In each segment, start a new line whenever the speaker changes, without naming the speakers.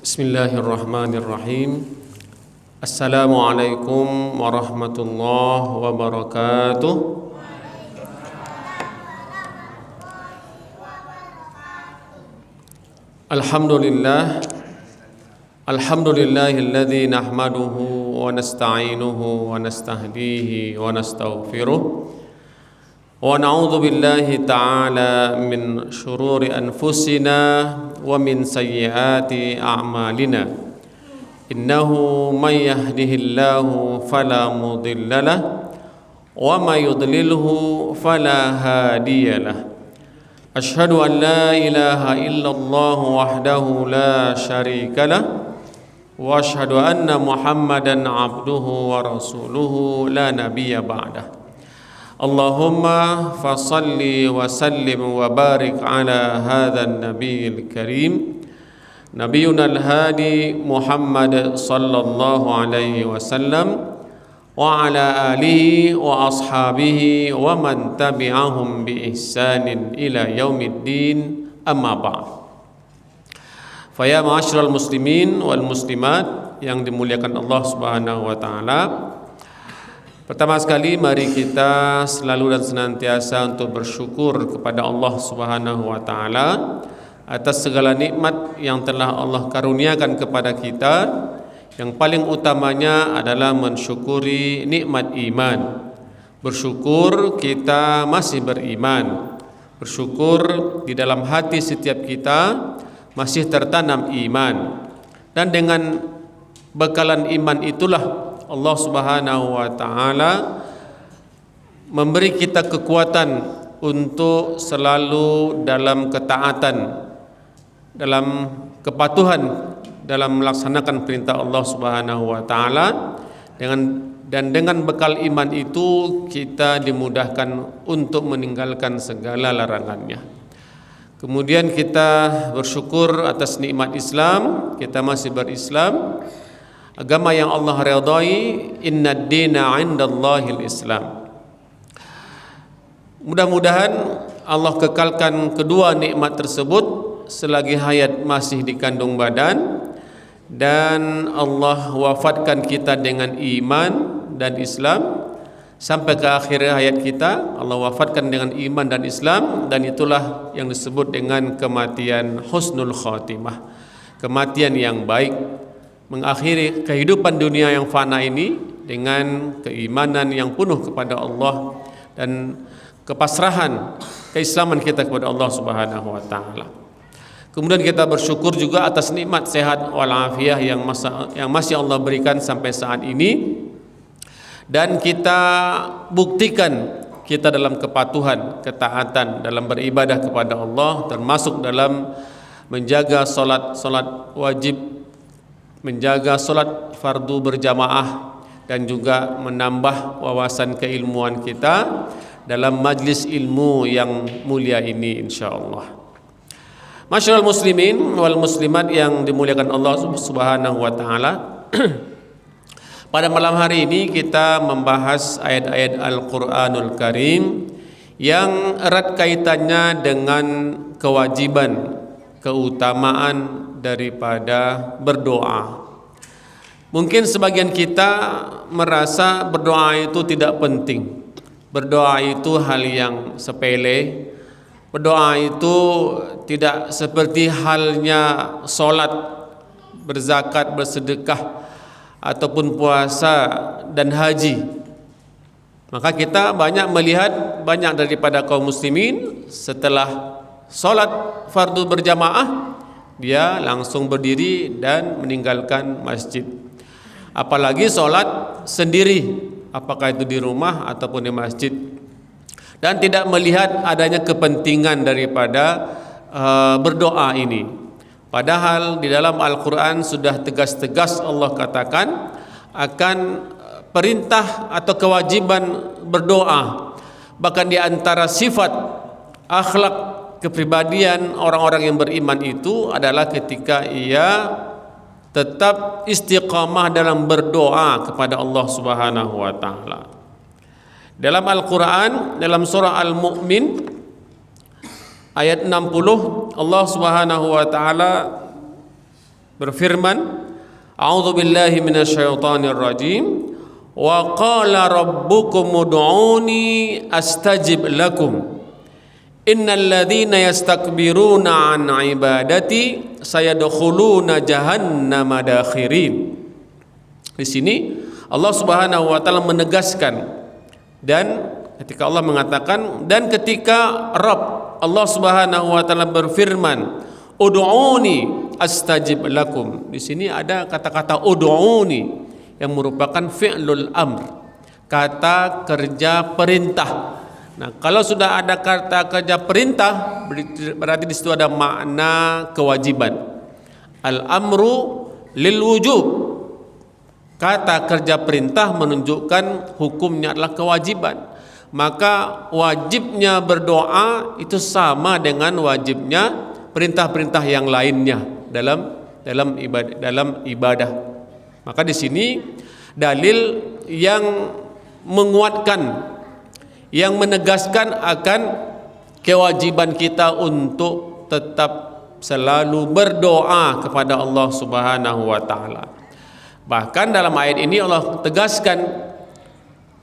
Bismillahirrahmanirrahim. Assalamualaikum warahmatullahi wabarakatuh. Alhamdulillahilladzi nahmaduhu wa nasta'inuhu wa nastahdihi wa nastaghfiruh wa na'udzu billahi ta'ala min syururi anfusina wa min sayyiati a'malina. Innahu may yahdihillahu fala mudhillalah wa may yudlilhu fala hadiyalah. Asyhadu an la ilaha illallah wahdahu la syarikalah wa asyhadu anna Muhammadan abduhu wa rasuluhu la nabiyya ba'dah. Allahumma fasalli wa sallim wa barik ala hadzal nabiyil karim nabiyuna al-hadi Muhammad sallallahu alaihi wasallam wa ala alihi wa ashabihi wa man tabi'ahum bi ihsanin ila yaumiddin, amma ba'd. Fa ya ma'asyiral muslimin wal muslimat yang dimuliakan Allah Subhanahu wa taala, pertama sekali mari kita selalu dan senantiasa untuk bersyukur kepada Allah Subhanahu wa taala atas segala nikmat yang telah Allah karuniakan kepada kita. Yang paling utamanya adalah mensyukuri nikmat iman. Bersyukur kita masih beriman. Bersyukur di dalam hati setiap kita masih tertanam iman. Dan dengan bekalan iman itulah Allah Subhanahu wa taala memberi kita kekuatan untuk selalu dalam ketaatan, dalam kepatuhan dalam melaksanakan perintah Allah Subhanahu wa taala. Dengan bekal iman itu kita dimudahkan untuk meninggalkan segala larangannya. Kemudian kita bersyukur atas nikmat Islam, kita masih berislam, agama yang Allah ridhai, innad dina 'indallahil Islam. Mudah-mudahan Allah kekalkan kedua nikmat tersebut selagi hayat masih dikandung badan, dan Allah wafatkan kita dengan iman dan Islam sampai ke akhir hayat kita. Allah wafatkan dengan iman dan Islam, dan itulah yang disebut dengan kematian husnul khatimah, kematian yang baik, mengakhiri kehidupan dunia yang fana ini dengan keimanan yang penuh kepada Allah dan kepasrahan keislaman kita kepada Allah Subhanahu wa taala. Kemudian kita bersyukur juga atas nikmat sehat walafiat yang masih Allah berikan sampai saat ini, dan kita buktikan kita dalam kepatuhan, ketaatan dalam beribadah kepada Allah, termasuk dalam menjaga salat wajib, menjaga salat fardu berjamaah, dan juga menambah wawasan keilmuan kita dalam majlis ilmu yang mulia ini insyaallah. Masyaallah muslimin wal muslimat yang dimuliakan Allah Subhanahu wa taala. Pada malam hari ini kita membahas ayat-ayat Al-Qur'anul Karim yang erat kaitannya dengan kewajiban, keutamaan daripada berdoa. Mungkin sebagian kita merasa berdoa itu tidak penting. Berdoa itu hal yang sepele. Berdoa itu tidak seperti halnya sholat, berzakat, bersedekah, ataupun puasa dan haji. Maka kita banyak melihat banyak daripada kaum muslimin setelah sholat fardu berjamaah, dia langsung berdiri dan meninggalkan masjid. Apalagi sholat sendiri, apakah itu di rumah ataupun di masjid, dan tidak melihat adanya kepentingan daripada berdoa ini. Padahal di dalam Al-Quran sudah tegas-tegas Allah katakan akan perintah atau kewajiban berdoa. Bahkan di antara sifat akhlak kepribadian orang-orang yang beriman itu adalah ketika ia tetap istiqamah dalam berdoa kepada Allah Subhanahu wa taala. Dalam Al-Quran, dalam surah Al-Mu'min ayat 60, Allah Subhanahu wa taala berfirman, A'udzu billahi minasyaitonir rajim. Wa qala rabbukum ud'uni astajib lakum. Innal ladzina yastakbiruna an ibadati sayadkhuluna jahannama dakhirin. Di sini Allah Subhanahu wa taala menegaskan, dan ketika Allah mengatakan, dan ketika Rabb Allah Subhanahu wa taala berfirman, ud'uni astajib lakum. Di sini ada kata-kata ud'uni yang merupakan fi'lul amr, kata kerja perintah. Nah, kalau sudah ada kata kerja perintah, berarti di situ ada makna kewajiban. Al-amru lil wujub. Kata kerja perintah menunjukkan hukumnya adalah kewajiban. Maka wajibnya berdoa itu sama dengan wajibnya perintah-perintah yang lainnya dalam ibadah. Maka di sini dalil yang menguatkan, yang menegaskan akan kewajiban kita untuk tetap selalu berdoa kepada Allah Subhanahu wa taala. Bahkan dalam ayat ini Allah tegaskan,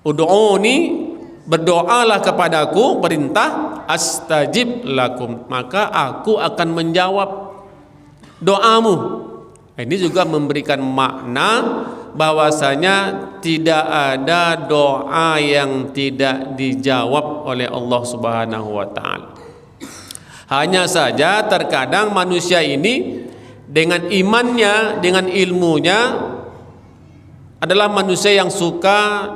ud'uni, berdoalah kepadaku, perintah, astajib lakum, maka aku akan menjawab doamu. Ini juga memberikan makna bahwasanya tidak ada doa yang tidak dijawab oleh Allah Subhanahu wa taala. Hanya saja terkadang manusia ini dengan imannya, dengan ilmunya adalah manusia yang suka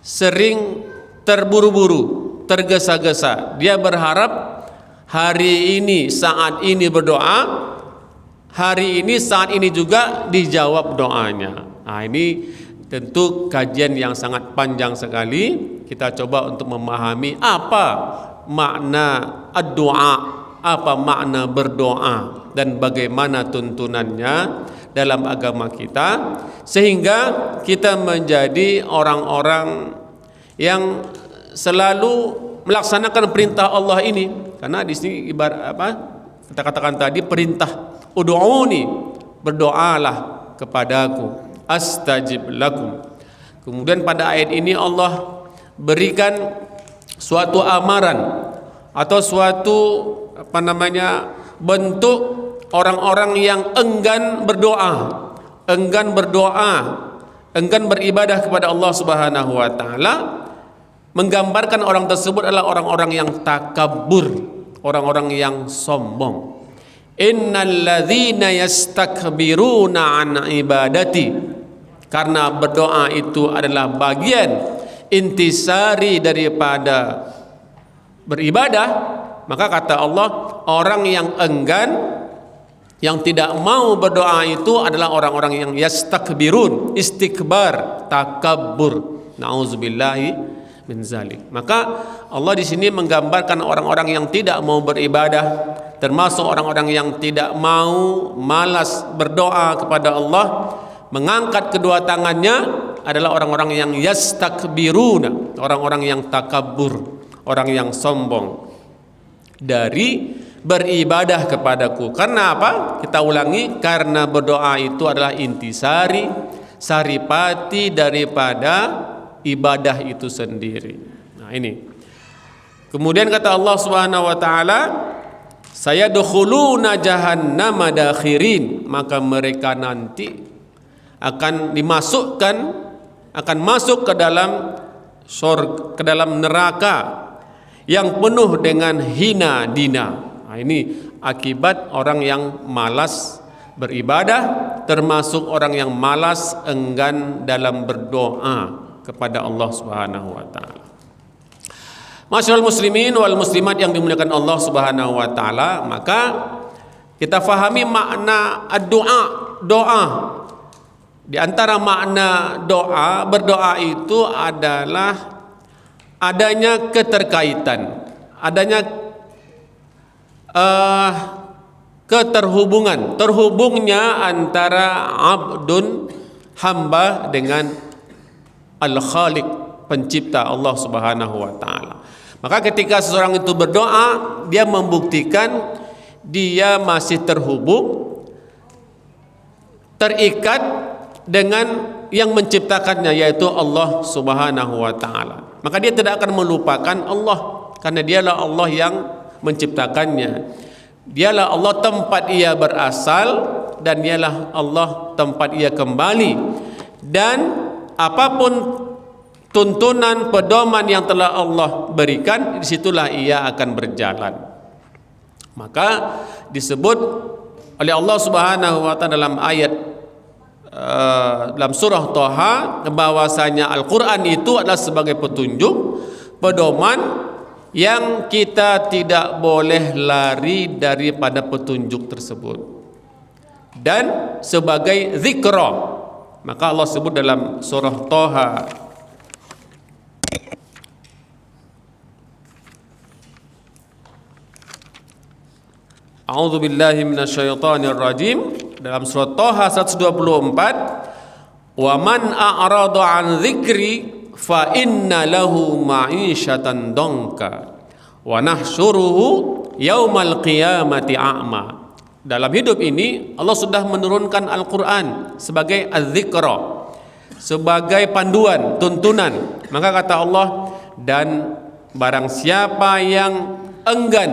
sering terburu-buru, tergesa-gesa. Dia berharap hari ini, saat ini berdoa, hari ini, saat ini juga dijawab doanya. Nah, ini tentu kajian yang sangat panjang sekali. Kita coba untuk memahami apa makna ad-doa, apa makna berdoa, dan bagaimana tuntunannya dalam agama kita, sehingga kita menjadi orang-orang yang selalu melaksanakan perintah Allah ini. Karena di sini ibarat apa? Kita katakan tadi perintah, ud'uni, berdoalah kepadaku, astajib lakum. Kemudian pada ayat ini Allah berikan suatu amaran atau suatu bentuk orang-orang yang enggan berdoa, enggan beribadah kepada Allah Subhanahu wa taala, menggambarkan orang tersebut adalah orang-orang yang takabur, orang-orang yang sombong. Innal ladzina yastakbiruna an ibadati, karena berdoa itu adalah bagian intisari daripada beribadah, maka kata Allah, orang yang enggan, yang tidak mau berdoa itu adalah orang-orang yang yastakbirun, istikbar, takabbur. Nauzubillahi min zalik. Maka Allah di sini menggambarkan orang-orang yang tidak mau beribadah, termasuk orang-orang yang tidak mau, malas berdoa kepada Allah, mengangkat kedua tangannya, adalah orang-orang yang yastakbiruna, orang-orang yang takabur, orang yang sombong dari beribadah kepadaku. Karena apa? Kita ulangi, karena berdoa itu adalah intisari, saripati daripada ibadah itu sendiri. Nah, ini. Kemudian kata Allah Subhanahu wa taala, sayadkhuluna jahannama dakhirin, maka mereka nanti akan dimasukkan, akan masuk ke dalam surga, ke dalam neraka yang penuh dengan hina dina. Nah, ini akibat orang yang malas beribadah, termasuk orang yang malas, enggan dalam berdoa kepada Allah Subhanahu wa taala. Masyaallah muslimin wal muslimat yang dimuliakan Allah Subhanahu wa taala, maka kita fahami makna ad-doa, doa. Di antara makna doa, berdoa itu adalah adanya keterkaitan, adanya keterhubungan, terhubungnya antara abdun, hamba, dengan al-khaliq, pencipta Allah Subhanahu wa taala. Maka ketika seseorang itu berdoa, dia membuktikan dia masih terhubung terikat dengan yang menciptakannya, yaitu Allah Subhanahu wa taala. Maka dia tidak akan melupakan Allah, karena dialah Allah yang menciptakannya. Dialah Allah tempat ia berasal, dan dialah Allah tempat ia kembali. Dan apapun tuntunan pedoman yang telah Allah berikan, disitulah ia akan berjalan. Maka disebut oleh Allah Subhanahu wa taala dalam ayat dalam surah Thaha bahwasanya Al-Qur'an itu adalah sebagai petunjuk, pedoman yang kita tidak boleh lari daripada petunjuk tersebut, dan sebagai zikra. Maka Allah sebut dalam surah Thaha, A'udzu billahi minasyaitonir rajim, dalam surat Thaha 124, wa man a'rada an dzikri fa inna lahu ma'isyatan donka wa nahsyuruhu yaumal qiyamati a'ma. Dalam hidup ini Allah sudah menurunkan Al-Qur'an sebagai az-zikra, sebagai panduan, tuntunan. Maka kata Allah, dan barang siapa yang enggan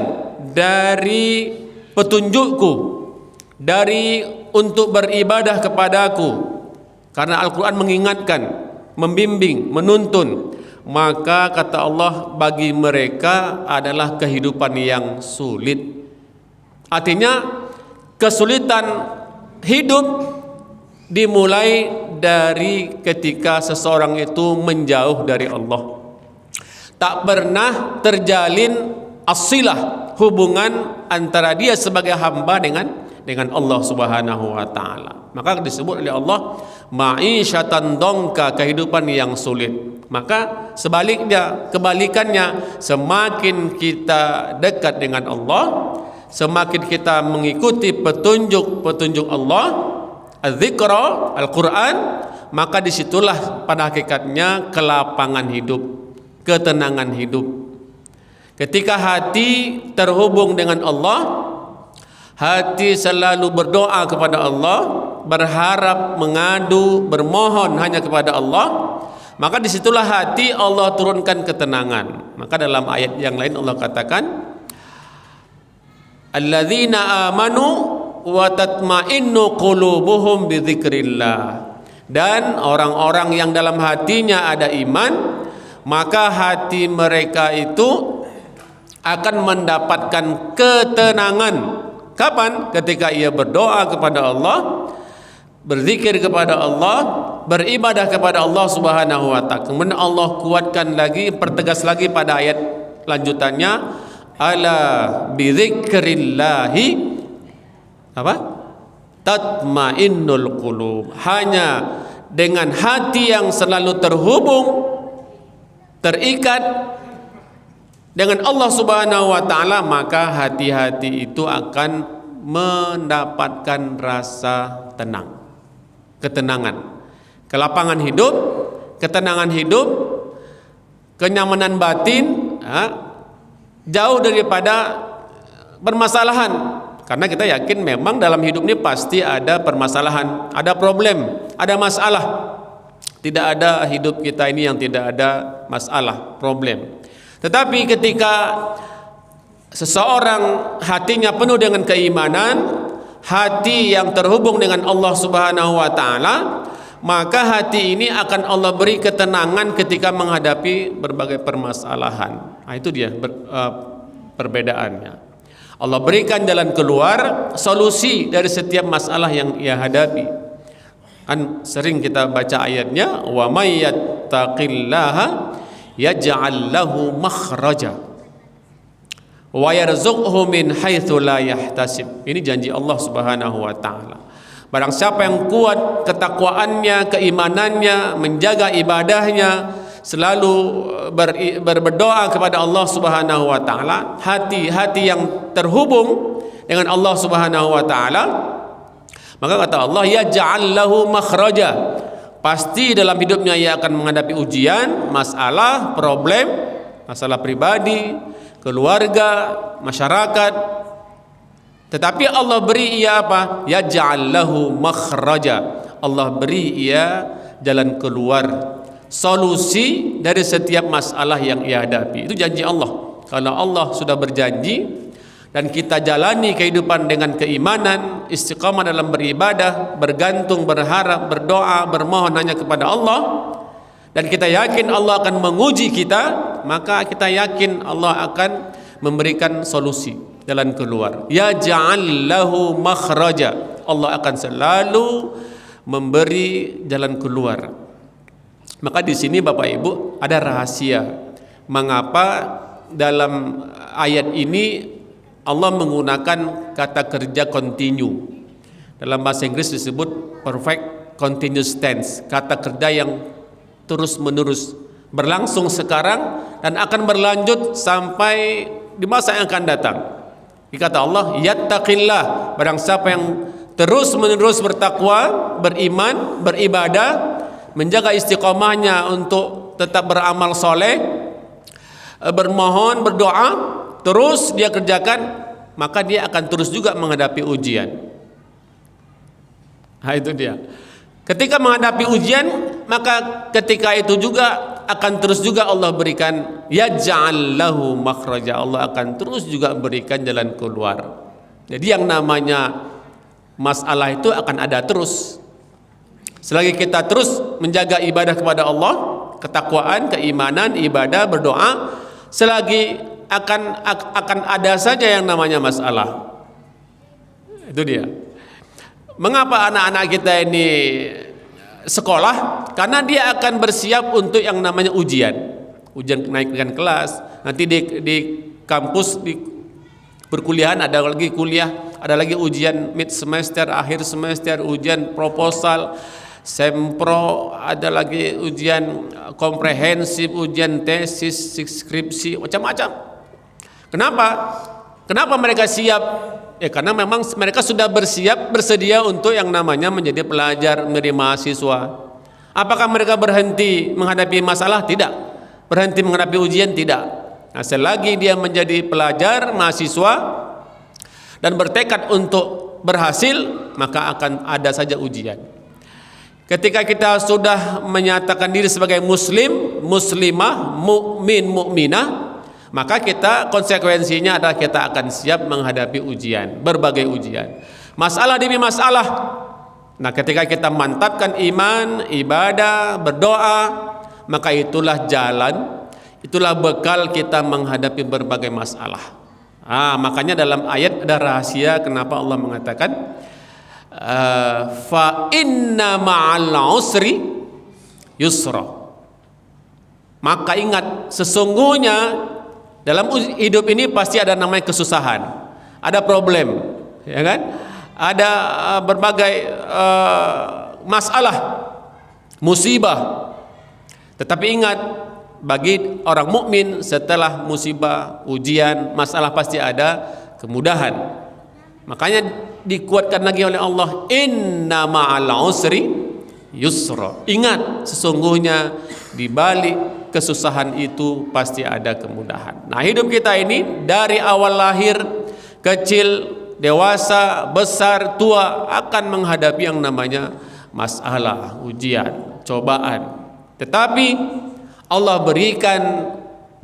dari petunjukku, dari untuk beribadah kepadaku, karena Al-Quran mengingatkan, membimbing, menuntun, maka kata Allah, bagi mereka adalah kehidupan yang sulit. Artinya kesulitan hidup dimulai dari ketika seseorang itu menjauh dari Allah, tak pernah terjalin as-silah, hubungan antara dia sebagai hamba dengan Allah Subhanahu wa taala. Maka disebut oleh Allah ma'isyatan dongka, kehidupan yang sulit. Maka sebaliknya, kebalikannya, semakin kita dekat dengan Allah, semakin kita mengikuti petunjuk Allah, az-zikra, Al-Quran, maka disitulah pada hakikatnya kelapangan hidup, ketenangan hidup. Ketika hati terhubung dengan Allah, hati selalu berdoa kepada Allah, berharap, mengadu, bermohon hanya kepada Allah, maka disitulah hati Allah turunkan ketenangan. Maka dalam ayat yang lain Allah katakan, alladzina amanu wa tatma'innu qulubuhum bidzikrillah. Dan orang-orang yang dalam hatinya ada iman, maka hati mereka itu akan mendapatkan ketenangan. Kapan? Ketika ia berdoa kepada Allah, berzikir kepada Allah, beribadah kepada Allah Subhanahu wa taala. Kemudian Allah kuatkan lagi, pertegas lagi pada ayat lanjutannya, ala bidzikrillahi apa? Tatmainnul qulub. Hanya dengan hati yang selalu terhubung, terikat dengan Allah Subhanahu wa taala, maka hati-hati itu akan mendapatkan rasa tenang, ketenangan, kelapangan hidup, ketenangan hidup, kenyamanan batin, jauh daripada permasalahan. Karena kita yakin memang dalam hidup ini pasti ada permasalahan, ada problem, ada masalah. Tidak ada hidup kita ini yang tidak ada masalah, problem. Tetapi ketika seseorang hatinya penuh dengan keimanan, hati yang terhubung dengan Allah Subhanahu wa taala, maka hati ini akan Allah beri ketenangan ketika menghadapi berbagai permasalahan. Nah, itu dia perbedaannya. Allah berikan jalan keluar, solusi dari setiap masalah yang ia hadapi. Kan sering kita baca ayatnya, wa may yattaqillaha yaj'al lahu makhraja wa yarzuqhu min haitsu la yahtasib. Ini janji Allah Subhanahu wa taala. Barang siapa yang kuat ketakwaannya, keimanannya, menjaga ibadahnya, selalu berdoa kepada Allah Subhanahu wa taala, hati-hati yang terhubung dengan Allah Subhanahu wa taala, maka kata Allah, yaj'al lahu makhraja. Pasti dalam hidupnya ia akan menghadapi ujian, masalah, problem, masalah pribadi, keluarga, masyarakat, Tetapi Allah beri ia apa? Yaj'al lahu makhraja. Allah beri ia jalan keluar, solusi dari setiap masalah yang ia hadapi. Itu janji Allah. Kalau Allah sudah berjanji dan kita jalani kehidupan dengan keimanan, istiqamah dalam beribadah, bergantung, berharap, berdoa, bermohon hanya kepada Allah, dan kita yakin Allah akan menguji kita, maka kita yakin Allah akan memberikan solusi, jalan keluar. Ya ja'al lahu makhraja. Allah akan selalu memberi jalan keluar. Maka di sini Bapak Ibu ada rahasia mengapa dalam ayat ini Allah menggunakan kata kerja continue. Dalam bahasa Inggris disebut perfect continuous tense, kata kerja yang terus menerus, berlangsung sekarang dan akan berlanjut sampai di masa yang akan datang. Dikata Allah, yattaqillah, barang siapa yang terus menerus bertakwa, beriman, beribadah, menjaga istiqomahnya untuk tetap beramal soleh, bermohon, berdoa, terus dia kerjakan, maka dia akan terus juga menghadapi ujian. Nah itu dia. Ketika menghadapi ujian, maka ketika itu juga akan terus juga Allah berikan yaj'al lahu makhraja. Allah akan terus juga berikan jalan keluar. Jadi yang namanya masalah itu akan ada terus. Selagi kita terus menjaga ibadah kepada Allah, ketakwaan, keimanan, ibadah, berdoa, selagi akan ada saja yang namanya masalah. Itu dia. Mengapa anak-anak kita ini sekolah? Karena dia akan bersiap untuk yang namanya ujian kenaikan kelas. Nanti di kampus, di perkuliahan ada lagi kuliah, ada lagi ujian mid semester, akhir semester, ujian proposal, sempro, ada lagi ujian komprehensif, ujian tesis, skripsi, macam-macam. Kenapa mereka siap? Ya karena memang mereka sudah bersedia untuk yang namanya menjadi pelajar, menjadi mahasiswa. Apakah mereka berhenti menghadapi masalah? Tidak. Berhenti menghadapi ujian? Tidak. Nah, selagi dia menjadi pelajar, mahasiswa dan bertekad untuk berhasil, maka akan ada saja ujian. Ketika kita sudah menyatakan diri sebagai muslim, muslimah, mukmin, mukminah, maka kita konsekuensinya adalah kita akan siap menghadapi ujian, berbagai ujian, masalah demi masalah. Nah ketika kita mantapkan iman, ibadah, berdoa, maka itulah jalan, itulah bekal kita menghadapi berbagai masalah. Makanya dalam ayat ada rahasia kenapa Allah mengatakan fa inna ma'al usri yusra. Maka ingat, sesungguhnya dalam hidup ini pasti ada namanya kesusahan, ada problem, ya kan? Ada berbagai masalah, musibah. Tetapi ingat, bagi orang mukmin setelah musibah, ujian, masalah pasti ada kemudahan. Makanya dikuatkan lagi oleh Allah, inna ma'al usri yusra. Ingat, sesungguhnya di balik kesusahan itu pasti ada kemudahan. Nah hidup kita ini dari awal lahir, kecil, dewasa, besar, tua akan menghadapi yang namanya masalah, ujian, cobaan. Tetapi Allah berikan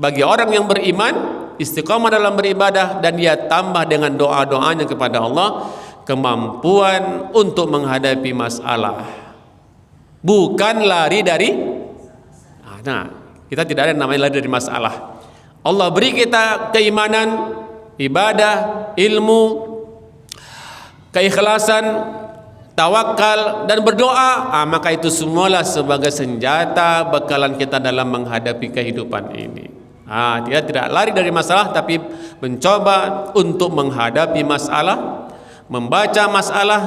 bagi orang yang beriman istiqamah dalam beribadah dan dia tambah dengan doa-doanya kepada Allah kemampuan untuk menghadapi masalah, bukan lari dari kita tidak ada yang namanya lari dari masalah. Allah beri kita keimanan, ibadah, ilmu, keikhlasan, tawakal dan berdoa, maka itu semualah sebagai senjata bekalan kita dalam menghadapi kehidupan ini. Dia tidak lari dari masalah, tapi mencoba untuk menghadapi masalah, membaca masalah,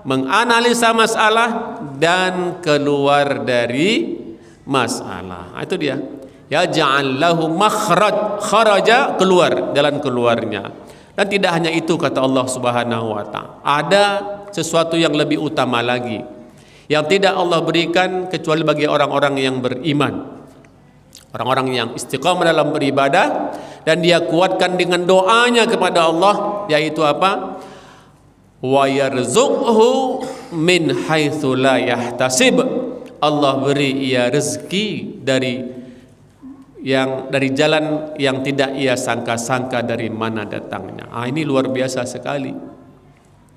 menganalisa masalah dan keluar dari masalah. Itu dia. Ya ja'al lahu makhraj, kharaja, keluar, jalan keluarnya. Dan tidak hanya itu kata Allah Subhanahu wa taala. Ada sesuatu yang lebih utama lagi yang tidak Allah berikan kecuali bagi orang-orang yang beriman. Orang-orang yang istiqamah dalam beribadah dan dia kuatkan dengan doanya kepada Allah, yaitu apa? wa yarzuqhu min haitsu la yahtasib. Allah beri ia rezeki dari jalan yang tidak ia sangka-sangka dari mana datangnya. Ini luar biasa sekali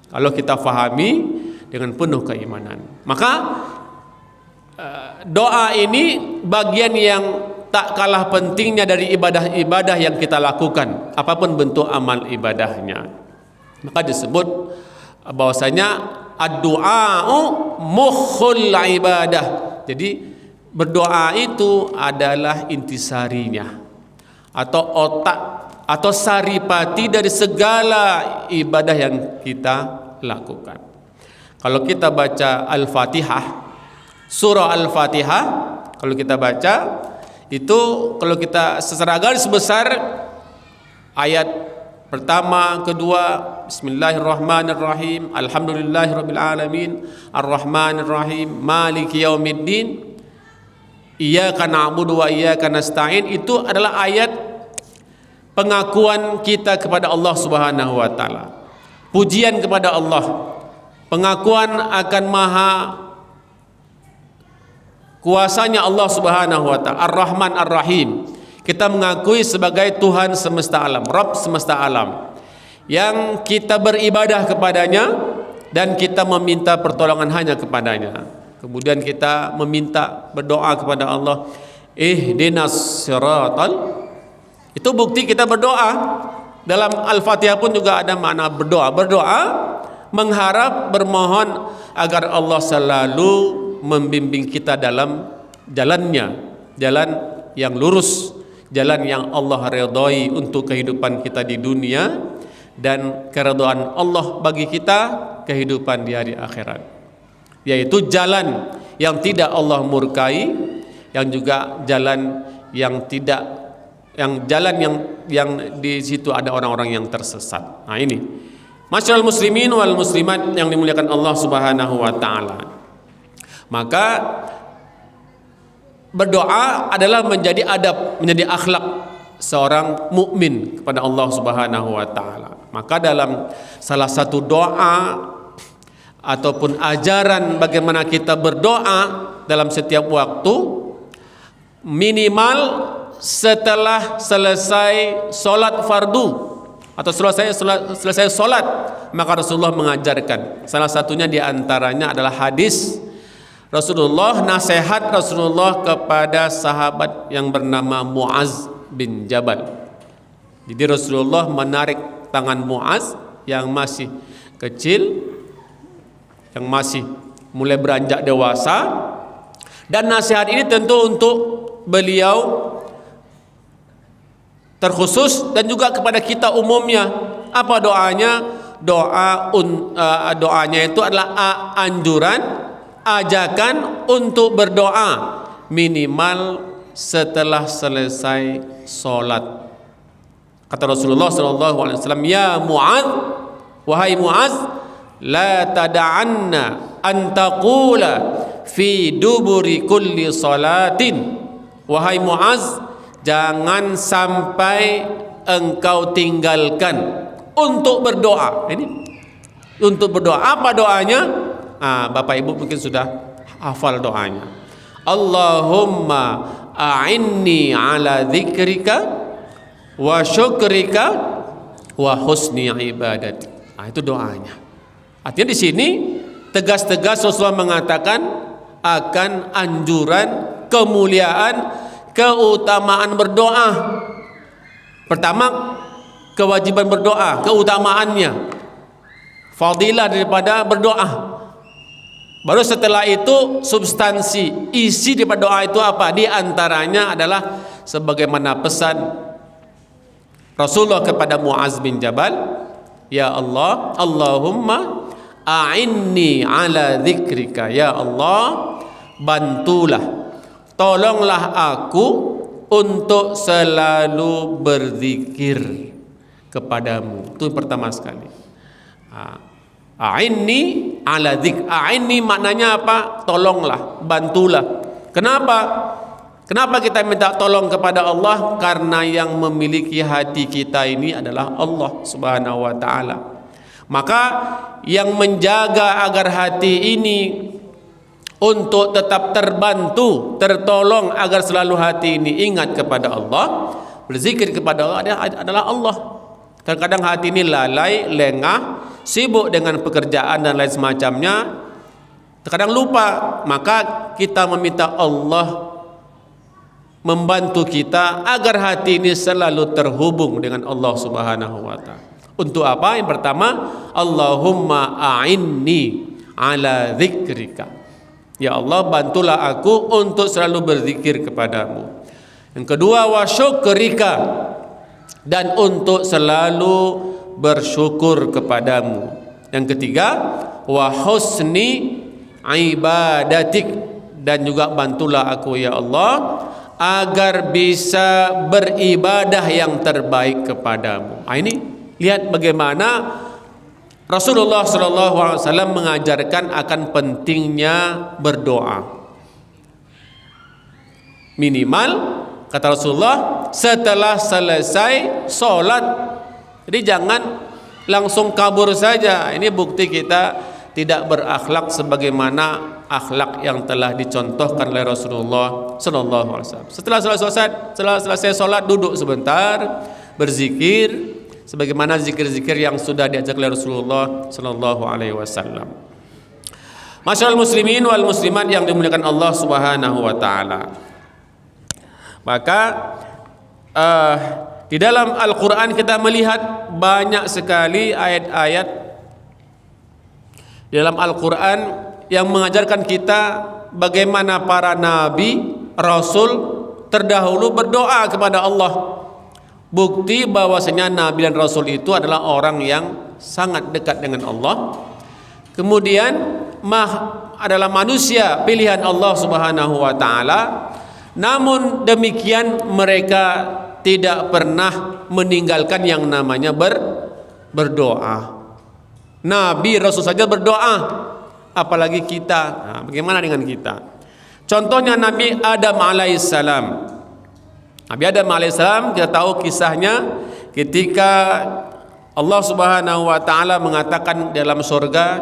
kalau kita fahami dengan penuh keimanan. Maka doa ini bagian yang tak kalah pentingnya dari ibadah-ibadah yang kita lakukan, apapun bentuk amal ibadahnya. Maka disebut bahwasanya ad-du'a'u mukhul ibadah. Jadi berdoa itu adalah intisarinya atau otak atau saripati dari segala ibadah yang kita lakukan. Kalau kita baca Al-Fatihah, surah Al-Fatihah, kalau kita baca itu, kalau kita secara garis besar ayat pertama, kedua, Bismillahirrahmanirrahim, Alhamdulillahirabbil alamin, Arrahmanirrahim, Maliki yaumiddin, Iyyaka na'budu wa iyyaka nasta'in, itu adalah ayat pengakuan kita kepada Allah Subhanahu wa taala. Pujian kepada Allah, pengakuan akan maha kuasanya Allah Subhanahu wa taala, Ar-Rahman Ar-Rahim. Kita mengakui sebagai Tuhan semesta alam, Rabb semesta alam, yang kita beribadah kepadanya dan kita meminta pertolongan hanya kepadanya. Kemudian kita meminta, berdoa kepada Allah, ihdinas siratal. Itu bukti kita berdoa. Dalam Al-Fatihah pun juga ada makna berdoa. Berdoa, mengharap, bermohon agar Allah selalu membimbing kita dalam jalannya, jalan yang lurus, jalan yang Allah ridhai untuk kehidupan kita di dunia, dan keridhaan Allah bagi kita kehidupan di hari akhirat, yaitu jalan yang tidak Allah murkai, yang juga jalan yang tidak, yang jalan yang di situ ada orang-orang yang tersesat. Nah ini, masyaallah muslimin wal muslimat yang dimuliakan Allah Subhanahu wa taala. Maka berdoa adalah menjadi adab, menjadi akhlak seorang mukmin kepada Allah Subhanahu wa taala. Maka dalam salah satu doa ataupun ajaran bagaimana kita berdoa dalam setiap waktu, minimal setelah selesai solat fardu atau selesai solat, maka Rasulullah mengajarkan. Salah satunya diantaranya adalah hadis Rasulullah, nasihat Rasulullah kepada sahabat yang bernama Muaz bin Jabal. Jadi Rasulullah menarik tangan Muaz yang masih kecil, yang masih mulai beranjak dewasa, dan nasihat ini tentu untuk beliau terkhusus dan juga kepada kita umumnya. Apa doanya? Doanya itu adalah anjuran, ajakan untuk berdoa minimal setelah selesai solat. Kata Rasulullah SAW, ya Mu'adz, wahai Mu'adz, la tada'anna an taqula fi duburi kulli salatin. Wahai Mu'adz, jangan sampai engkau tinggalkan untuk berdoa. Ini untuk berdoa. Apa doanya? Bapak Ibu mungkin sudah hafal doanya. Allahumma a'inni ala dzikrika wa syukrika wa husni ibadati. Itu doanya. Artinya di sini tegas-tegas Rasulullah mengatakan akan anjuran, kemuliaan, keutamaan berdoa. Pertama, kewajiban berdoa, keutamaannya, fadilah daripada berdoa. Baru setelah itu substansi, isi daripada doa itu apa? Di antaranya adalah sebagaimana pesan Rasulullah kepada Muaz bin Jabal, ya Allah, Allahumma a'inni ala dzikrika. Ya Allah, bantulah, tolonglah aku untuk selalu berzikir kepadamu. Itu pertama sekali. A'inni ala dzikr. A'inni maknanya apa? Tolonglah, bantulah. Kenapa? Kenapa kita minta tolong kepada Allah? Karena yang memiliki hati kita ini adalah Allah Subhanahu wa taala. Maka yang menjaga agar hati ini untuk tetap terbantu, tertolong agar selalu hati ini ingat kepada Allah, berzikir kepada Allah adalah Allah. Kadang-kadang hati ini lalai, lengah, sibuk dengan pekerjaan dan lain semacamnya, terkadang lupa. Maka kita meminta Allah membantu kita agar hati ini selalu terhubung dengan Allah Subhanahu wa taala. Untuk apa? Yang pertama, Allahumma a'inni ala dzikrika. Ya Allah, bantulah aku untuk selalu berzikir kepadamu. Yang kedua, wa syukrika, dan untuk selalu bersyukur kepadamu. Yang ketiga, wa husni ibadatik, dan juga bantulah aku ya Allah agar bisa beribadah yang terbaik kepadamu. Ini lihat bagaimana Rasulullah SAW mengajarkan akan pentingnya berdoa. Minimal kata Rasulullah setelah selesai sholat. Jadi jangan langsung kabur saja. Ini bukti kita tidak berakhlak sebagaimana akhlak yang telah dicontohkan oleh Rasulullah SAW. Setelah selesai sholat, duduk sebentar, berzikir sebagaimana zikir-zikir yang sudah diajak oleh Rasulullah SAW. Masyaallah muslimin wal muslimat yang dimuliakan Allah Subhanahu wa taala. Maka di dalam Al-Qur'an kita melihat banyak sekali ayat-ayat di dalam Al-Qur'an yang mengajarkan kita bagaimana para nabi, rasul terdahulu berdoa kepada Allah. Bukti bahwasanya nabi dan rasul itu adalah orang yang sangat dekat dengan Allah. Kemudian adalah manusia pilihan Allah Subhanahu wa taala. Namun demikian mereka tidak pernah meninggalkan yang namanya berdoa. Nabi Rasul saja berdoa, apalagi kita. Nah, bagaimana dengan kita? Contohnya Nabi Adam alaihissalam. Nabi Adam alaihissalam, kita tahu kisahnya ketika Allah Subhanahu wa taala mengatakan dalam surga,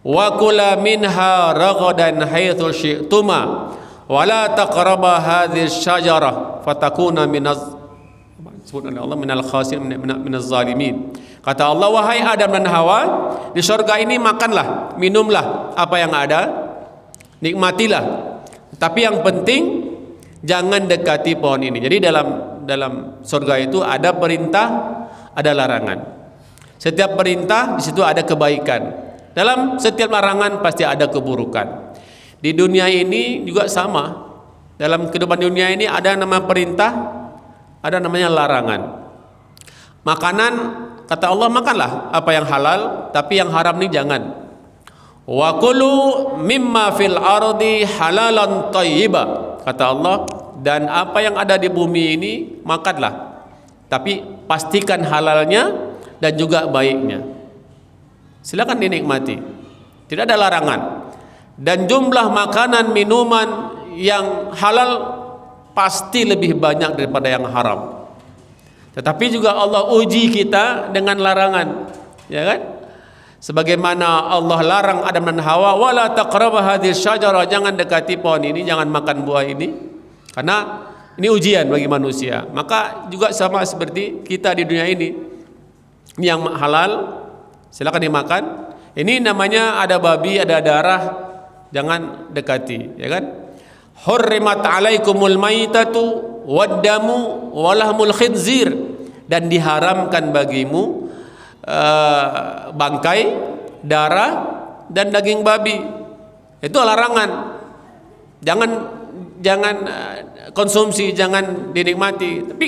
wa kula minha ragadan haitsu syi'tuma wa la taqraba hadhihi syajarah fatakuna minaz minaz zalimin. Kata Allah, wahai Adam dan Hawa, di surga ini makanlah, minumlah apa yang ada, nikmatilah. Tapi yang penting jangan dekati pohon ini. Jadi dalam surga itu ada perintah, ada larangan. Setiap perintah di situ ada kebaikan. Dalam setiap larangan pasti ada keburukan. Di dunia ini juga sama. Dalam kehidupan dunia ini ada nama perintah, ada namanya larangan. Makanan, kata Allah, makanlah apa yang halal, tapi yang haram ini jangan. Wa kulu mimma fil ardi halalan thayyiba. Kata Allah, dan apa yang ada di bumi ini makanlah, tapi pastikan halalnya dan juga baiknya. Silakan dinikmati, tidak ada larangan. Dan jumlah makanan minuman yang halal pasti lebih banyak daripada yang haram. Tetapi juga Allah uji kita dengan larangan, ya kan? Sebagaimana Allah larang Adam dan Hawa, wala taqrabu hadhihi syajarah, jangan dekati pohon ini, jangan makan buah ini, karena ini ujian bagi manusia. Maka juga sama seperti kita di dunia ini, yang halal silakan dimakan. Ini namanya ada babi, ada darah, jangan dekati, ya kan? Hurrimat alaikumul maitatu waddamu walahmul khinzir, dan diharamkan bagimu bangkai, darah, dan daging babi. Itu larangan. Jangan konsumsi, jangan dinikmati. Tapi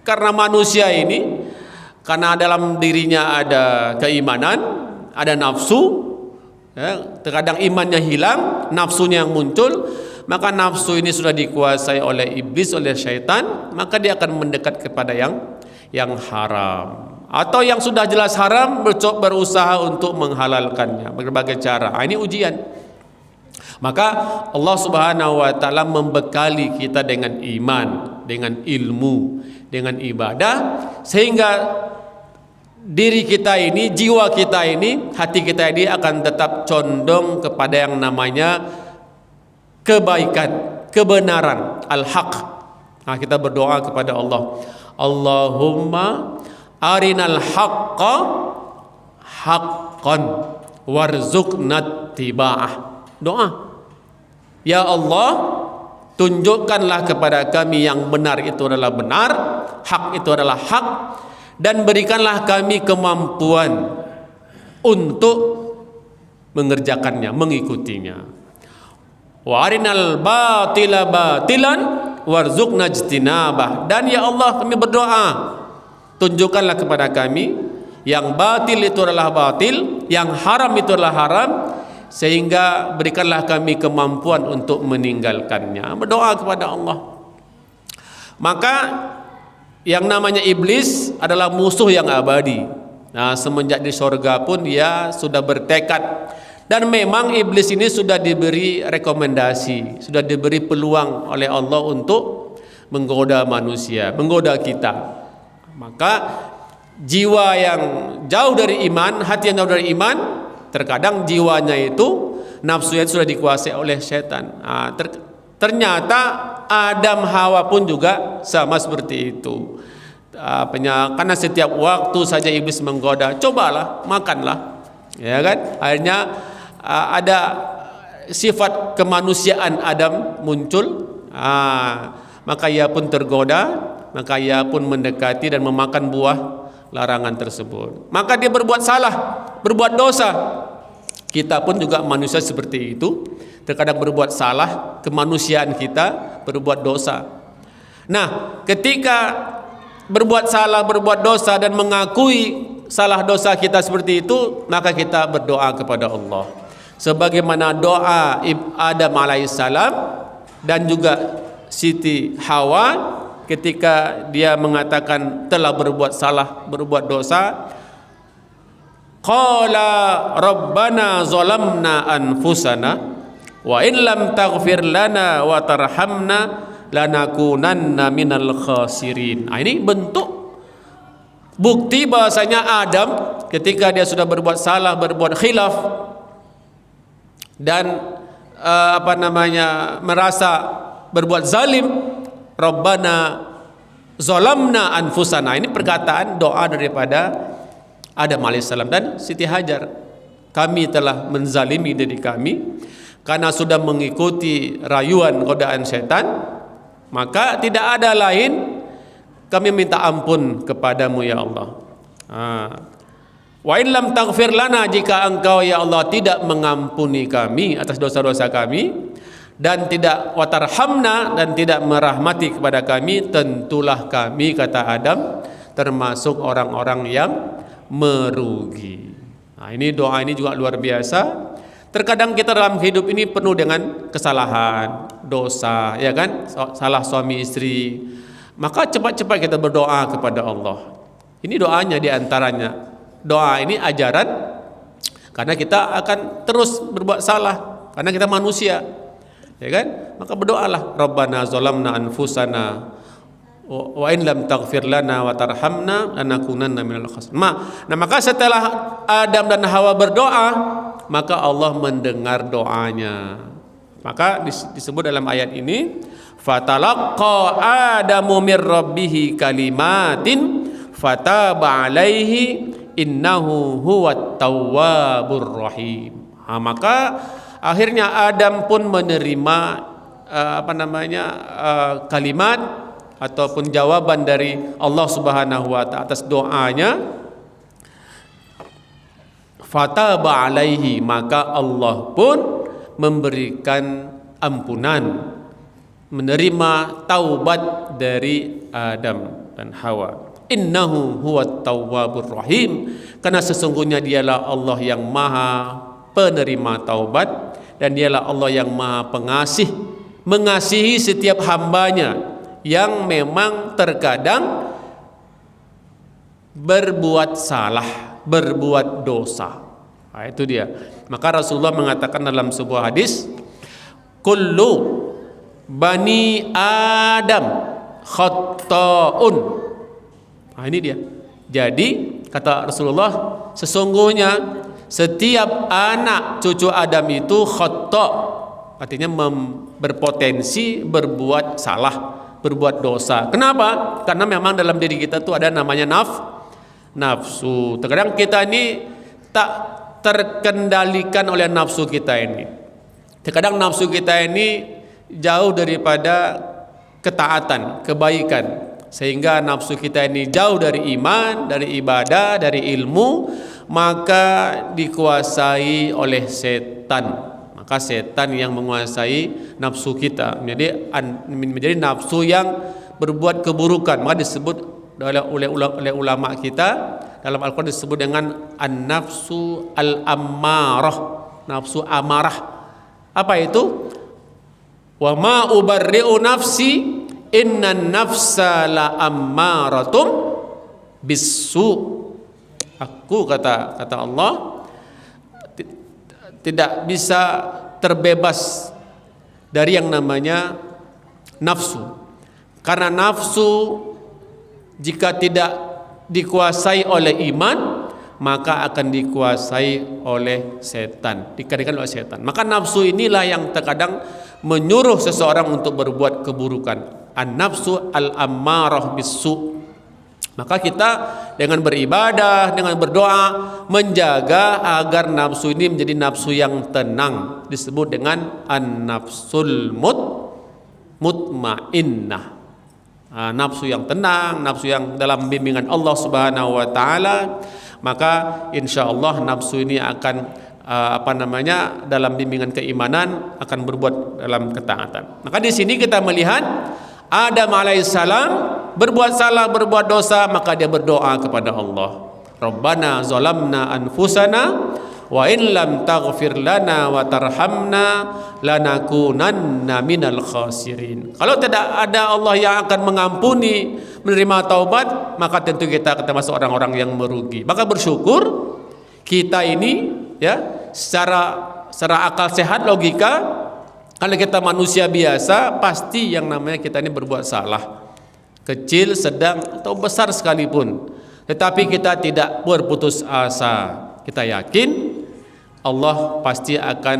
karena manusia ini, karena dalam dirinya ada keimanan, ada nafsu, ya, terkadang imannya hilang, nafsunya yang muncul, maka nafsu ini sudah dikuasai oleh iblis, oleh syaitan, maka dia akan mendekat kepada yang haram. Atau yang sudah jelas haram, berusaha untuk menghalalkannya berbagai cara. Ini ujian. Maka Allah Subhanahu wa taala membekali kita dengan iman, dengan ilmu, dengan ibadah, sehingga diri kita ini, jiwa kita ini, hati kita ini akan tetap condong kepada yang namanya kebaikan, kebenaran, al-haq. Nah, kita berdoa kepada Allah, Allahumma arinal haqqa haqqan warzuqna tiba'ah. Doa, ya Allah, tunjukkanlah kepada kami yang benar itu adalah benar, hak itu adalah hak, dan berikanlah kami kemampuan untuk mengerjakannya, mengikutinya. Wa arinal batila batilan warzuqna ijtinabah. Dan ya Allah, kami berdoa, tunjukkanlah kepada kami yang batil itu adalah batil, yang haram itu adalah haram, sehingga berikanlah kami kemampuan untuk meninggalkannya. Berdoa kepada Allah. Maka yang namanya iblis adalah musuh yang abadi. Nah, semenjak di surga pun dia sudah bertekad, dan memang iblis ini sudah diberi rekomendasi, sudah diberi peluang oleh Allah untuk menggoda manusia, menggoda kita. Maka jiwa yang jauh dari iman, hati yang jauh dari iman, terkadang jiwanya itu, nafsunya sudah dikuasai oleh setan. Nah, ternyata Adam Hawa pun juga sama seperti itu. Karena setiap waktu saja iblis menggoda, cobalah, makanlah, ya kan? Akhirnya ada sifat kemanusiaan Adam muncul. Maka ia pun tergoda, maka ia pun mendekati dan memakan buah larangan tersebut. Maka dia berbuat salah, berbuat dosa. Kita pun juga manusia seperti itu. Terkadang berbuat salah, kemanusiaan kita berbuat dosa. Nah, ketika berbuat salah, berbuat dosa dan mengakui salah dosa kita seperti itu, maka kita berdoa kepada Allah. Sebagaimana doa Adam alaihissalam dan juga Siti Hawa ketika dia mengatakan telah berbuat salah, berbuat dosa, qala rabbana zalamna anfusana wa in lam taghfir lana wa tarhamna lanakunanna minal khasirin. Nah, ini bentuk bukti bahasanya Adam ketika dia sudah berbuat salah, berbuat khilaf dan merasa berbuat zalim, Rabbana zalamna anfusana. Ini perkataan doa daripada Adam alaihissalam dan Siti Hajar. Kami telah menzalimi diri kami karena sudah mengikuti rayuan godaan setan, maka tidak ada lain kami minta ampun kepadamu ya Allah. Wa in lam taghfir lana, jika engkau ya Allah tidak mengampuni kami atas dosa-dosa kami, dan tidak watarhamna, dan tidak merahmati kepada kami, tentulah kami, kata Adam, termasuk orang-orang yang merugi. Nah, ini doa ini juga luar biasa. Terkadang kita dalam hidup ini penuh dengan kesalahan, dosa, ya kan? Salah suami istri. Maka cepat-cepat kita berdoa kepada Allah. Ini doanya diantaranya. Doa ini ajaran, karena kita akan terus berbuat salah, karena kita manusia. Ya kan? Maka berdoalah, Rabbana zalamna anfusana wa in lam taghfir lana wa tarhamna lanakunanna minal khasirin. Nah, maka setelah Adam dan Hawa berdoa, maka Allah mendengar doanya. Maka disebut dalam ayat ini, fatalaqqa adamu mir rabbih kalimatin fataba alaihi innahu huwat tawwabur rahim. Maka akhirnya Adam pun menerima kalimat ataupun jawaban dari Allah Subhanahu wa taala atas doanya. Fataba alaihi, maka Allah pun memberikan ampunan, menerima taubat dari Adam dan Hawa. Innahu huwat tawwabur rahim, karena sesungguhnya dialah Allah yang maha penerima taubat, dan dialah Allah yang maha pengasih, mengasihi setiap hambanya yang memang terkadang berbuat salah, berbuat dosa. Nah, itu dia. Maka Rasulullah mengatakan dalam sebuah hadis, kullu bani Adam khatta'un. Nah, ini dia. Jadi Kata Rasulullah, sesungguhnya setiap anak cucu Adam itu khata', artinya berpotensi berbuat salah, berbuat dosa. Kenapa? Karena memang dalam diri kita tuh ada namanya nafsu. Terkadang kita ini tak terkendalikan oleh nafsu kita ini. Terkadang nafsu kita ini jauh daripada ketaatan, kebaikan, sehingga nafsu kita ini jauh dari iman, dari ibadah, dari ilmu, maka dikuasai oleh setan. Maka setan yang menguasai nafsu kita menjadi nafsu yang berbuat keburukan. Maka disebut oleh ulama kita dalam Al-Quran disebut dengan an-nafsu al-ammarah, nafsu amarah. Apa itu? Wa ma ubarri'u nafsi innan nafsa la ammaratum bisu. Aku kata Allah tidak bisa terbebas dari yang namanya nafsu. Karena nafsu jika tidak dikuasai oleh iman, maka akan dikuasai oleh setan, dikendalikan oleh setan. Maka nafsu inilah yang terkadang menyuruh seseorang untuk berbuat keburukan. An-nafsu al-ammarah bisu. Maka kita dengan beribadah, dengan berdoa, menjaga agar nafsu ini menjadi nafsu yang tenang, disebut dengan an-nafsul mutmainnah. Nafsu yang tenang, nafsu yang dalam bimbingan Allah Subhanahu wa taala. Maka insyaallah nafsu ini akan dalam bimbingan keimanan akan berbuat dalam ketaatan. Maka di sini kita melihat Adam alaihissalam berbuat salah, berbuat dosa, maka dia berdoa kepada Allah. Rabbana zalamna anfusana wa in lam taghfir lana wa tarhamna lanakunanna minal khasirin. Kalau tidak ada Allah yang akan mengampuni, menerima taubat, maka tentu kita akan termasuk orang-orang yang merugi. Maka bersyukur kita ini ya secara akal sehat, logika, kalau kita manusia biasa, pasti yang namanya kita ini berbuat salah, kecil, sedang atau besar sekalipun. Tetapi kita tidak berputus asa. Kita yakin Allah pasti akan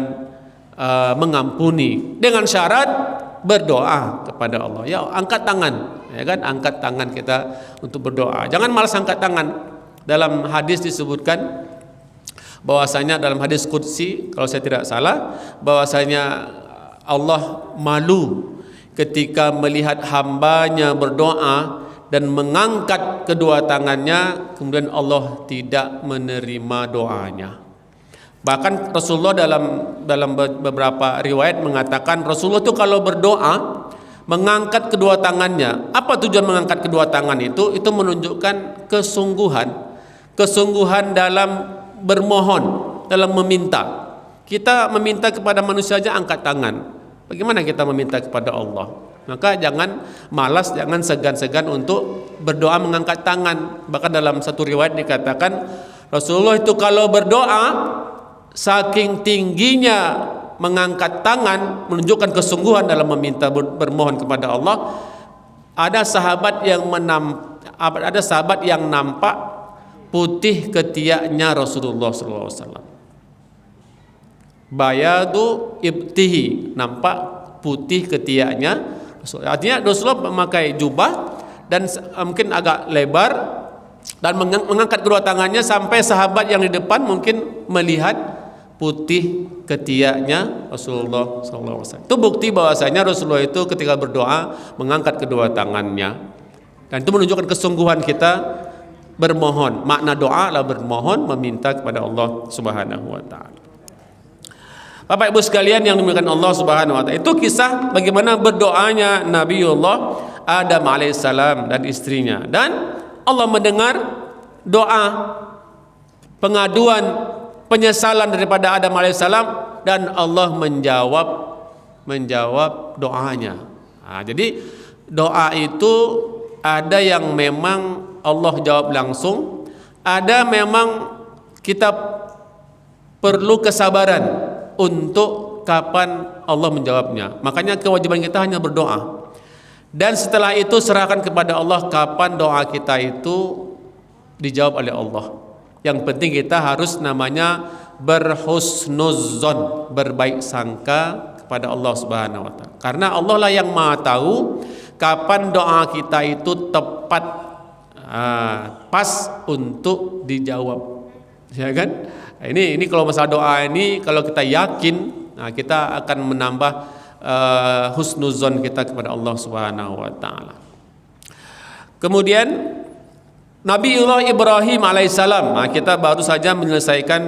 mengampuni, dengan syarat berdoa kepada Allah. Ya, angkat tangan, ya kan? Angkat tangan kita untuk berdoa. Jangan malas angkat tangan. Dalam hadis disebutkan bahwasanya dalam hadis qudsi, kalau saya tidak salah, bahwasanya Allah malu ketika melihat hambanya berdoa dan mengangkat kedua tangannya, kemudian Allah tidak menerima doanya. Bahkan Rasulullah dalam beberapa riwayat mengatakan Rasulullah itu kalau berdoa mengangkat kedua tangannya. Apa tujuan mengangkat kedua tangan itu? Itu menunjukkan kesungguhan dalam bermohon, dalam meminta. Kita meminta kepada manusia aja angkat tangan. Bagaimana kita meminta kepada Allah? Maka jangan malas, jangan segan-segan untuk berdoa mengangkat tangan. Bahkan dalam satu riwayat dikatakan Rasulullah itu kalau berdoa saking tingginya mengangkat tangan, menunjukkan kesungguhan dalam meminta, bermohon kepada Allah. Ada sahabat yang nampak putih ketiaknya Rasulullah SAW. Bayadu ibtihi, nampak putih ketiaknya. Artinya Rasulullah memakai jubah dan mungkin agak lebar dan mengangkat kedua tangannya sampai sahabat yang di depan mungkin melihat putih ketiaknya Rasulullah SAW. Itu bukti bahwasanya Rasulullah itu ketika berdoa mengangkat kedua tangannya, dan itu menunjukkan kesungguhan kita bermohon. Makna doa adalah bermohon, meminta kepada Allah Subhanahu wa taala. Bapak Ibu sekalian yang dimuliakan Allah Subhanahu wa taala, itu kisah bagaimana berdoanya Nabiullah Adam alaihissalam dan istrinya, dan Allah mendengar doa pengaduan penyesalan daripada Adam alaihissalam, dan Allah menjawab doanya. Jadi doa itu ada yang memang Allah jawab langsung, ada memang kita perlu kesabaran untuk kapan Allah menjawabnya. Makanya kewajiban kita hanya berdoa, dan setelah itu serahkan kepada Allah kapan doa kita itu dijawab oleh Allah. Yang penting kita harus namanya berhusnuzon, berbaik sangka kepada Allah Subhanahu wa taala. Karena Allah lah yang Maha tahu kapan doa kita itu tepat, pas untuk dijawab. Ya kan? Ini kalau masalah doa ini, kalau kita yakin, kita akan menambah husnuzon kita kepada Allah Subhanahu wa taala. Kemudian Nabiullah Ibrahim alaihissalam. Kita baru saja menyelesaikan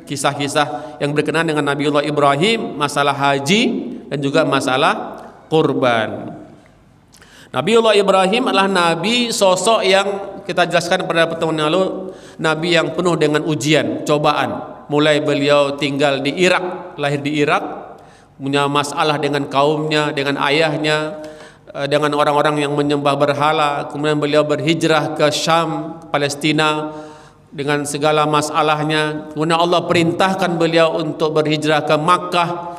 kisah-kisah yang berkenaan dengan Nabiullah Ibrahim, masalah haji dan juga masalah kurban. Nabiullah Ibrahim adalah nabi, sosok yang kita jelaskan pada pertemuan lalu, nabi yang penuh dengan ujian, cobaan. Mulai beliau tinggal di Irak, lahir di Irak, punya masalah dengan kaumnya, dengan ayahnya, dengan orang-orang yang menyembah berhala. Kemudian beliau berhijrah ke Syam, Palestina, dengan segala masalahnya. Kemudian Allah perintahkan beliau untuk berhijrah ke Makkah,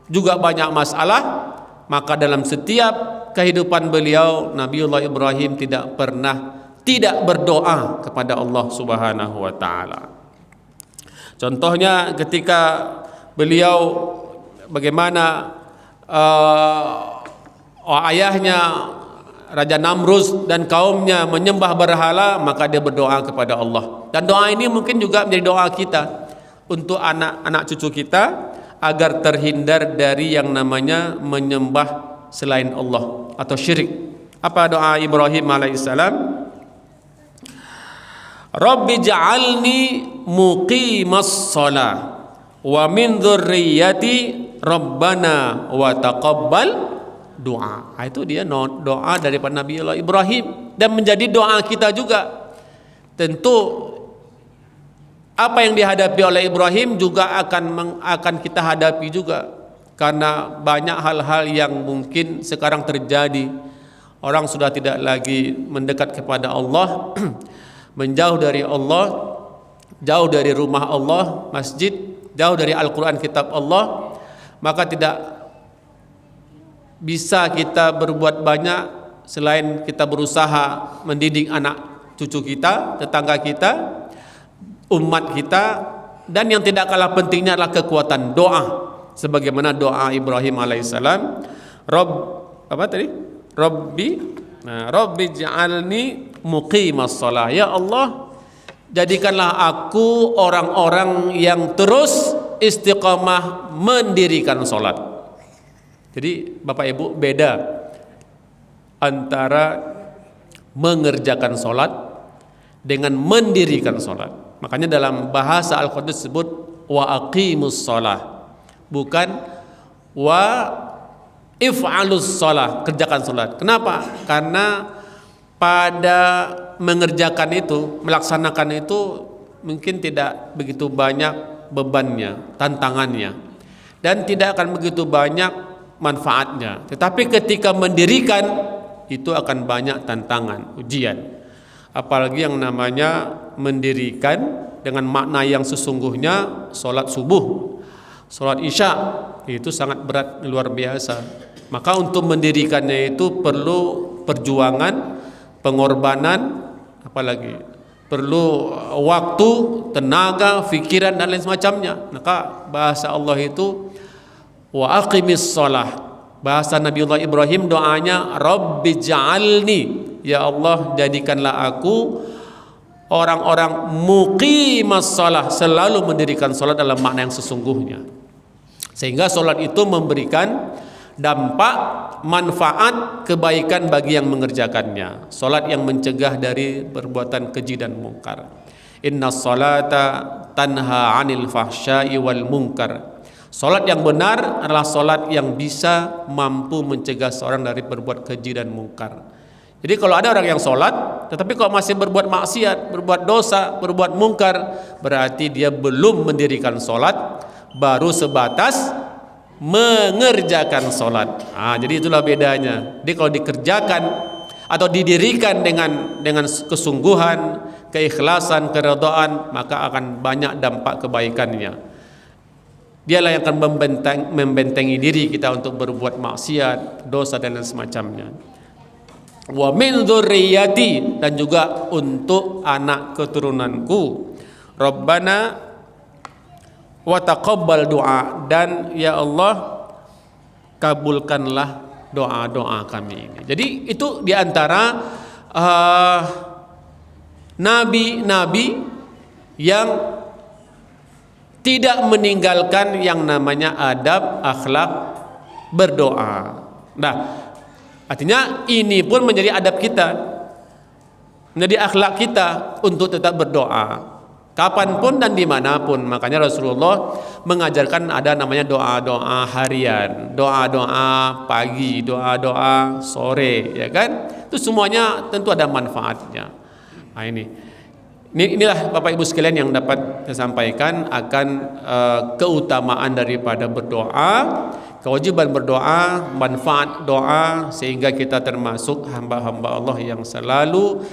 juga banyak masalah. Maka dalam setiap kehidupan beliau, Nabiullah Ibrahim tidak pernah tidak berdoa kepada Allah Subhanahu wa taala. Contohnya ketika beliau bagaimana ayahnya Raja Namrus dan kaumnya menyembah berhala, maka dia berdoa kepada Allah. Dan doa ini mungkin juga menjadi doa kita untuk anak-anak cucu kita agar terhindar dari yang namanya menyembah selain Allah atau syirik. Apa doa Ibrahim alaihissalam? Rabbi ja'alni muqimas shalah wa min dzurriyyati rabbana wa taqabbal doa. Itu dia doa daripada Nabi Allah Ibrahim dan menjadi doa kita juga. Tentu apa yang dihadapi oleh Ibrahim juga akan kita hadapi juga, karena banyak hal-hal yang mungkin sekarang terjadi. Orang sudah tidak lagi mendekat kepada Allah, menjauh dari Allah, jauh dari rumah Allah, masjid, jauh dari Al-Quran kitab Allah. Maka tidak bisa kita berbuat banyak selain kita berusaha mendidik anak cucu kita, tetangga kita, umat kita. Dan yang tidak kalah pentingnya adalah kekuatan doa, sebagaimana doa Ibrahim alaihissalam, Rabbi ja'alni muqimas shalah. Ya Allah, jadikanlah aku orang-orang yang terus istiqamah mendirikan salat. Jadi Bapak Ibu, beda antara mengerjakan salat dengan mendirikan salat. Makanya dalam bahasa Al-Quran disebut wa aqimus shalah, bukan wa if'alus shalah, kerjakan salat. Kenapa? Karena pada mengerjakan itu, melaksanakan itu mungkin tidak begitu banyak bebannya, tantangannya, dan tidak akan begitu banyak manfaatnya. Tetapi ketika mendirikan itu akan banyak tantangan, ujian. Apalagi yang namanya mendirikan dengan makna yang sesungguhnya, sholat subuh, sholat isya, itu sangat berat, luar biasa. Maka untuk mendirikannya itu perlu perjuangan, pengorbanan, apalagi perlu waktu, tenaga, fikiran dan lain semacamnya. Maka bahasa Allah itu wa aqimis shalah. Bahasa Nabiullah Ibrahim doanya Rabbi ja'alni, ya Allah jadikanlah aku orang-orang muqimas shalah, selalu mendirikan salat dalam makna yang sesungguhnya. Sehingga salat itu memberikan dampak, manfaat, kebaikan bagi yang mengerjakannya. Salat yang mencegah dari perbuatan keji dan mungkar. Innas salata tanha 'anil fahsya'i wal munkar. Salat yang benar adalah salat yang bisa mampu mencegah seorang dari berbuat keji dan mungkar. Jadi kalau ada orang yang salat tetapi kok masih berbuat maksiat, berbuat dosa, berbuat mungkar, berarti dia belum mendirikan salat, baru sebatas mengerjakan salat. Jadi itulah bedanya. Jadi kalau dikerjakan atau didirikan dengan kesungguhan, keikhlasan, keridhaan, maka akan banyak dampak kebaikannya. Dialah yang akan membentengi diri kita untuk berbuat maksiat, dosa dan lain semacamnya. wa min dzurriyyati, dan juga untuk anak keturunanku. Rabbana wa taqabbal du'a, dan ya Allah kabulkanlah doa-doa kami ini. Jadi itu diantara nabi-nabi yang tidak meninggalkan yang namanya adab akhlak berdoa. Nah, artinya ini pun menjadi adab kita, menjadi akhlak kita untuk tetap berdoa kapanpun dan dimanapun. Makanya Rasulullah mengajarkan ada namanya doa-doa harian, doa-doa pagi, doa-doa sore, ya kan? Itu semuanya tentu ada manfaatnya. Nah, inilah Bapak Ibu sekalian yang dapat saya sampaikan akan keutamaan daripada berdoa, kewajiban berdoa, manfaat doa, sehingga kita termasuk hamba-hamba Allah yang selalu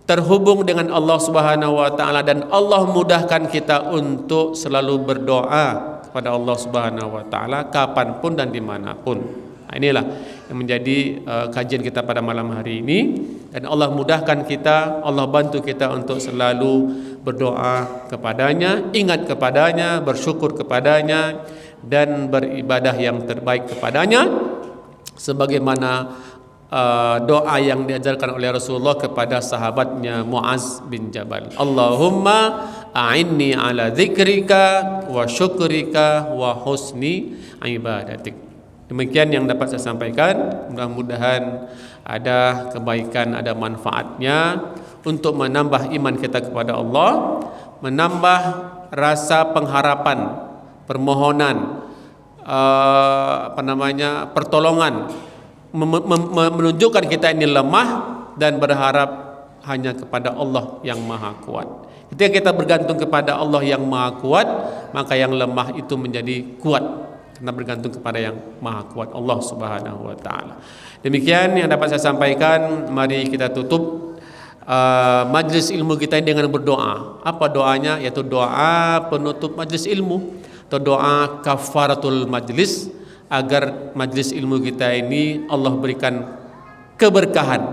terhubung dengan Allah Subhanahu wa taala, dan Allah mudahkan kita untuk selalu berdoa kepada Allah Subhanahu wa taala kapanpun dan dimanapun. Nah, inilah yang menjadi kajian kita pada malam hari ini, dan Allah mudahkan kita, Allah bantu kita untuk selalu berdoa kepadanya, ingat kepadanya, bersyukur kepadanya, dan beribadah yang terbaik kepadanya, sebagaimana doa yang diajarkan oleh Rasulullah kepada sahabatnya Muaz bin Jabal. Allahumma a'inni ala dzikrika wa syukrika wa husni ibadatik. Demikian yang dapat saya sampaikan. Mudah-mudahan ada kebaikan, ada manfaatnya untuk menambah iman kita kepada Allah, menambah rasa pengharapan, permohonan, pertolongan, menunjukkan kita ini lemah dan berharap hanya kepada Allah yang Maha Kuat. Ketika kita bergantung kepada Allah yang Maha Kuat, maka yang lemah itu menjadi kuat karena bergantung kepada yang Maha Kuat, Allah Subhanahu wa taala. Demikian yang dapat saya sampaikan. Mari kita tutup majlis ilmu kita ini dengan berdoa. Apa doanya? Yaitu doa penutup majlis ilmu atau doa kafaratul majlis, agar majlis ilmu kita ini Allah berikan keberkahan,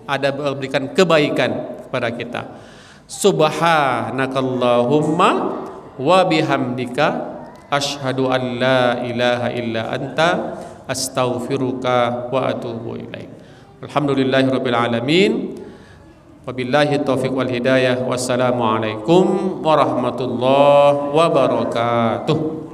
ada berikan kebaikan kepada kita. Subhanakallahumma wa bihamdika asyhadu an la ilaha illa anta astaghfiruka wa atubu ilaik. Alhamdulillahirabbil alamin. Wabillahi taufiq wal hidayah. Wassalamualaikum warahmatullahi wabarakatuh.